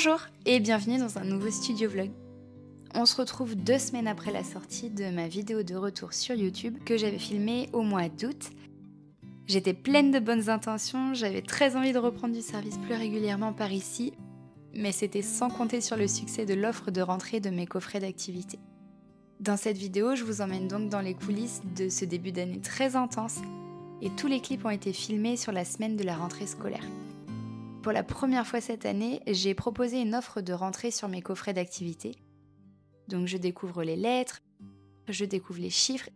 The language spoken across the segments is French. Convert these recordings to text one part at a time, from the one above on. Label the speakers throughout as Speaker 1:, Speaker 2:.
Speaker 1: Bonjour et bienvenue dans un nouveau studio vlog. On se retrouve 2 semaines après la sortie de ma vidéo de retour sur YouTube que j'avais filmée au mois d'août. J'étais pleine de bonnes intentions, j'avais très envie de reprendre du service plus régulièrement par ici, mais c'était sans compter sur le succès de l'offre de rentrée de mes coffrets d'activité. Dans cette vidéo, je vous emmène donc dans les coulisses de ce début d'année très intense et tous les clips ont été filmés sur la semaine de la rentrée scolaire. Pour la première fois cette année, j'ai proposé une offre de rentrée sur mes coffrets d'activité. Donc je découvre les lettres, je découvre les chiffres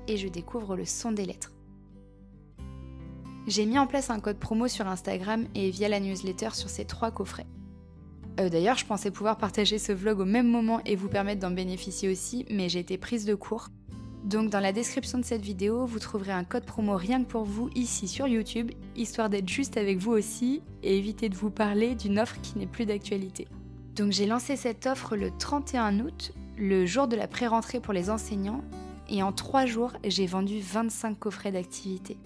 Speaker 1: et je découvre le son des lettres. J'ai mis en place un code promo sur Instagram et via la newsletter sur ces 3 coffrets. D'ailleurs, je pensais pouvoir partager ce vlog au même moment et vous permettre d'en bénéficier aussi, mais j'ai été prise de court. Donc dans la description de cette vidéo, vous trouverez un code promo rien que pour vous ici sur YouTube, histoire d'être juste avec vous aussi et éviter de vous parler d'une offre qui n'est plus d'actualité. Donc j'ai lancé cette offre le 31 août, le jour de la pré-rentrée pour les enseignants, et en 3 jours, j'ai vendu 25 coffrets d'activité.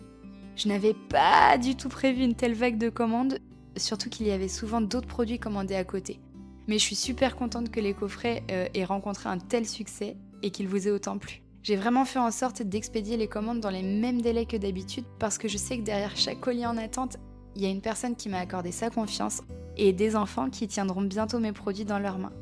Speaker 1: Je n'avais pas du tout prévu une telle vague de commandes, surtout qu'il y avait souvent d'autres produits commandés à côté. Mais je suis super contente que les coffrets aient rencontré un tel succès et qu'ils vous aient autant plu. J'ai vraiment fait en sorte d'expédier les commandes dans les mêmes délais que d'habitude parce que je sais que derrière chaque colis en attente, il y a une personne qui m'a accordé sa confiance et des enfants qui tiendront bientôt mes produits dans leurs mains.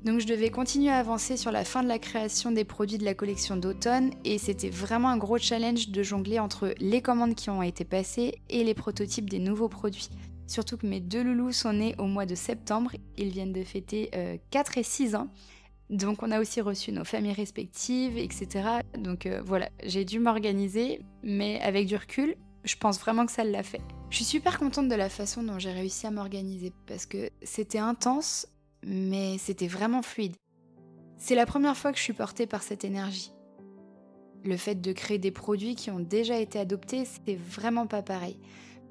Speaker 1: Donc je devais continuer à avancer sur la fin de la création des produits de la collection d'automne et c'était vraiment un gros challenge de jongler entre les commandes qui ont été passées et les prototypes des nouveaux produits. Surtout que mes 2 loulous sont nés au mois de septembre, ils viennent de fêter 4 et 6 ans. Donc on a aussi reçu nos familles respectives, etc. Donc voilà, j'ai dû m'organiser, mais avec du recul, je pense vraiment que ça l'a fait. Je suis super contente de la façon dont j'ai réussi à m'organiser, parce que c'était intense, mais c'était vraiment fluide. C'est la première fois que je suis portée par cette énergie. Le fait de créer des produits qui ont déjà été adoptés, c'était vraiment pas pareil.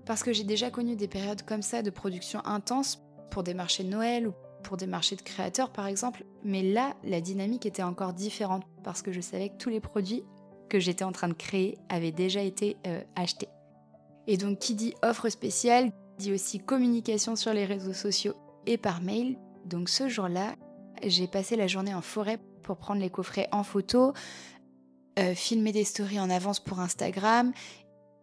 Speaker 1: Parce que j'ai déjà connu des périodes comme ça de production intense pour des marchés de Noël ou pour des marchés de créateurs par exemple, mais là, la dynamique était encore différente parce que je savais que tous les produits que j'étais en train de créer avaient déjà été achetés. Et donc qui dit offre spéciale, dit aussi communication sur les réseaux sociaux et par mail. Donc ce jour-là, j'ai passé la journée en forêt pour prendre les coffrets en photo, filmer des stories en avance pour Instagram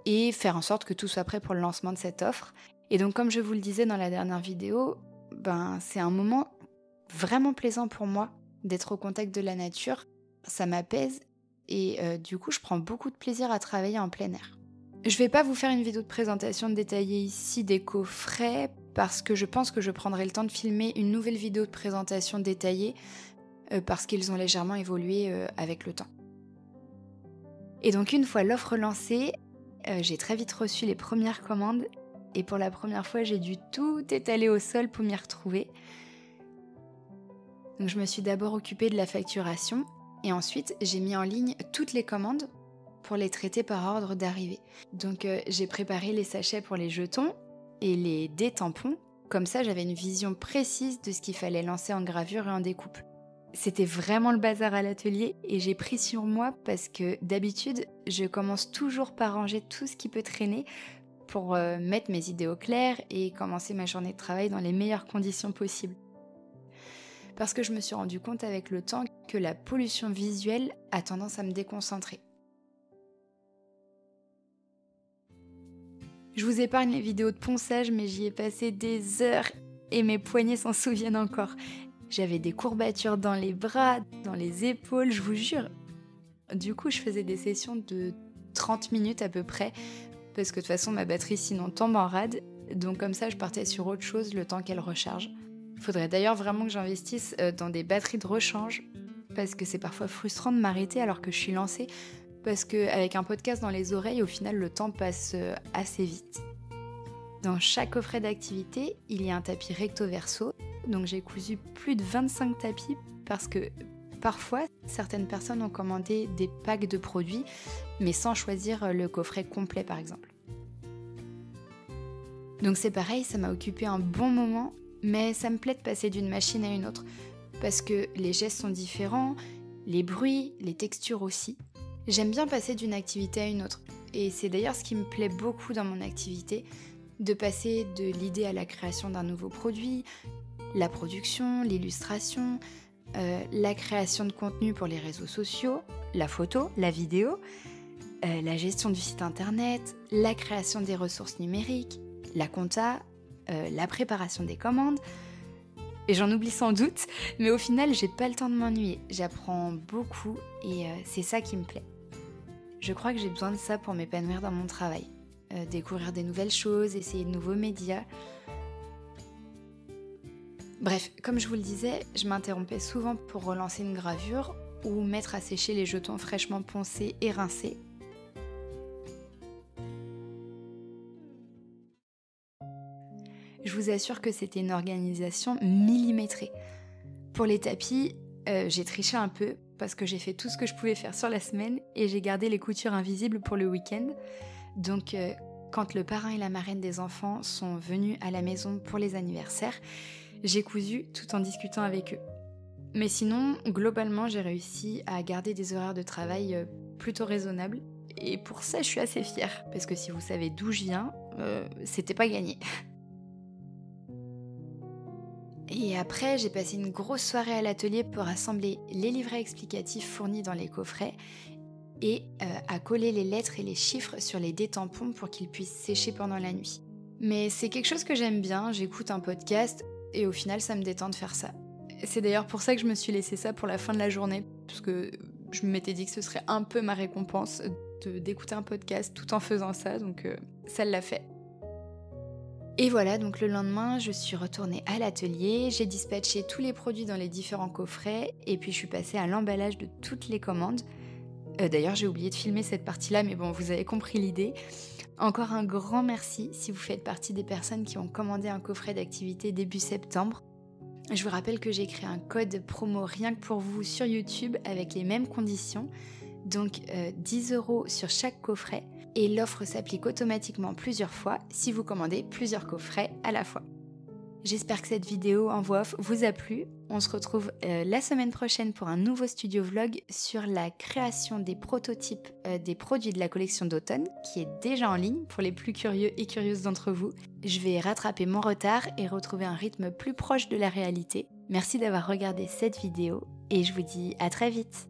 Speaker 1: et faire en sorte que tout soit prêt pour le lancement de cette offre. Et donc comme je vous le disais dans la dernière vidéo, c'est un moment vraiment plaisant pour moi d'être au contact de la nature. Ça m'apaise et du coup, je prends beaucoup de plaisir à travailler en plein air. Je vais pas vous faire une vidéo de présentation détaillée ici des coffrets parce que je pense que je prendrai le temps de filmer une nouvelle vidéo de présentation détaillée parce qu'ils ont légèrement évolué avec le temps. Et donc une fois l'offre lancée, j'ai très vite reçu les premières commandes. Et pour la première fois, j'ai dû tout étaler au sol pour m'y retrouver. Donc je me suis d'abord occupée de la facturation et ensuite j'ai mis en ligne toutes les commandes pour les traiter par ordre d'arrivée. Donc j'ai préparé les sachets pour les jetons et les dés-tampons. Comme ça, j'avais une vision précise de ce qu'il fallait lancer en gravure et en découpe. C'était vraiment le bazar à l'atelier et j'ai pris sur moi parce que d'habitude, je commence toujours par ranger tout ce qui peut traîner pour mettre mes idées au clair et commencer ma journée de travail dans les meilleures conditions possibles. Parce que je me suis rendu compte avec le temps que la pollution visuelle a tendance à me déconcentrer. Je vous épargne les vidéos de ponçage, mais j'y ai passé des heures et mes poignets s'en souviennent encore. J'avais des courbatures dans les bras, dans les épaules, je vous jure. Du coup, je faisais des sessions de 30 minutes à peu près, parce que de toute façon ma batterie sinon tombe en rade, donc comme ça je partais sur autre chose le temps qu'elle recharge. Il faudrait d'ailleurs vraiment que j'investisse dans des batteries de rechange, parce que c'est parfois frustrant de m'arrêter alors que je suis lancée, parce qu'avec un podcast dans les oreilles, au final le temps passe assez vite. Dans chaque coffret d'activité, il y a un tapis recto-verso, donc j'ai cousu plus de 25 tapis parce que parfois, certaines personnes ont commandé des packs de produits, mais sans choisir le coffret complet par exemple. Donc c'est pareil, ça m'a occupé un bon moment, mais ça me plaît de passer d'une machine à une autre, parce que les gestes sont différents, les bruits, les textures aussi. J'aime bien passer d'une activité à une autre, et c'est d'ailleurs ce qui me plaît beaucoup dans mon activité, de passer de l'idée à la création d'un nouveau produit, la production, l'illustration, la création de contenu pour les réseaux sociaux, la photo, la vidéo, la gestion du site internet, la création des ressources numériques, la compta, la préparation des commandes. Et j'en oublie sans doute, mais au final, j'ai pas le temps de m'ennuyer. J'apprends beaucoup et c'est ça qui me plaît. Je crois que j'ai besoin de ça pour m'épanouir dans mon travail. Découvrir des nouvelles choses, essayer de nouveaux médias. Bref, comme je vous le disais, je m'interrompais souvent pour relancer une gravure ou mettre à sécher les jetons fraîchement poncés et rincés. Je vous assure que c'était une organisation millimétrée. Pour les tapis, j'ai triché un peu parce que j'ai fait tout ce que je pouvais faire sur la semaine et j'ai gardé les coutures invisibles pour le week-end. Donc, quand le parrain et la marraine des enfants sont venus à la maison pour les anniversaires, j'ai cousu tout en discutant avec eux. Mais sinon, globalement, j'ai réussi à garder des horaires de travail plutôt raisonnables. Et pour ça, je suis assez fière. Parce que si vous savez d'où je viens, c'était pas gagné. Et après, j'ai passé une grosse soirée à l'atelier pour assembler les livrets explicatifs fournis dans les coffrets et à coller les lettres et les chiffres sur les dés-tampons pour qu'ils puissent sécher pendant la nuit. Mais c'est quelque chose que j'aime bien, j'écoute un podcast et au final, ça me détend de faire ça. C'est d'ailleurs pour ça que je me suis laissé ça pour la fin de la journée, parce que je m'étais dit que ce serait un peu ma récompense d'écouter un podcast tout en faisant ça, donc ça l'a fait. Et voilà, donc le lendemain, je suis retournée à l'atelier, j'ai dispatché tous les produits dans les différents coffrets et puis je suis passée à l'emballage de toutes les commandes. D'ailleurs, j'ai oublié de filmer cette partie-là, mais bon, vous avez compris l'idée. Encore un grand merci si vous faites partie des personnes qui ont commandé un coffret d'activité début septembre. Je vous rappelle que j'ai créé un code promo rien que pour vous sur YouTube avec les mêmes conditions, donc 10 € sur chaque coffret. Et l'offre s'applique automatiquement plusieurs fois si vous commandez plusieurs coffrets à la fois. J'espère que cette vidéo en voix off vous a plu. On se retrouve la semaine prochaine pour un nouveau studio vlog sur la création des prototypes des produits de la collection d'automne qui est déjà en ligne pour les plus curieux et curieuses d'entre vous. Je vais rattraper mon retard et retrouver un rythme plus proche de la réalité. Merci d'avoir regardé cette vidéo et je vous dis à très vite.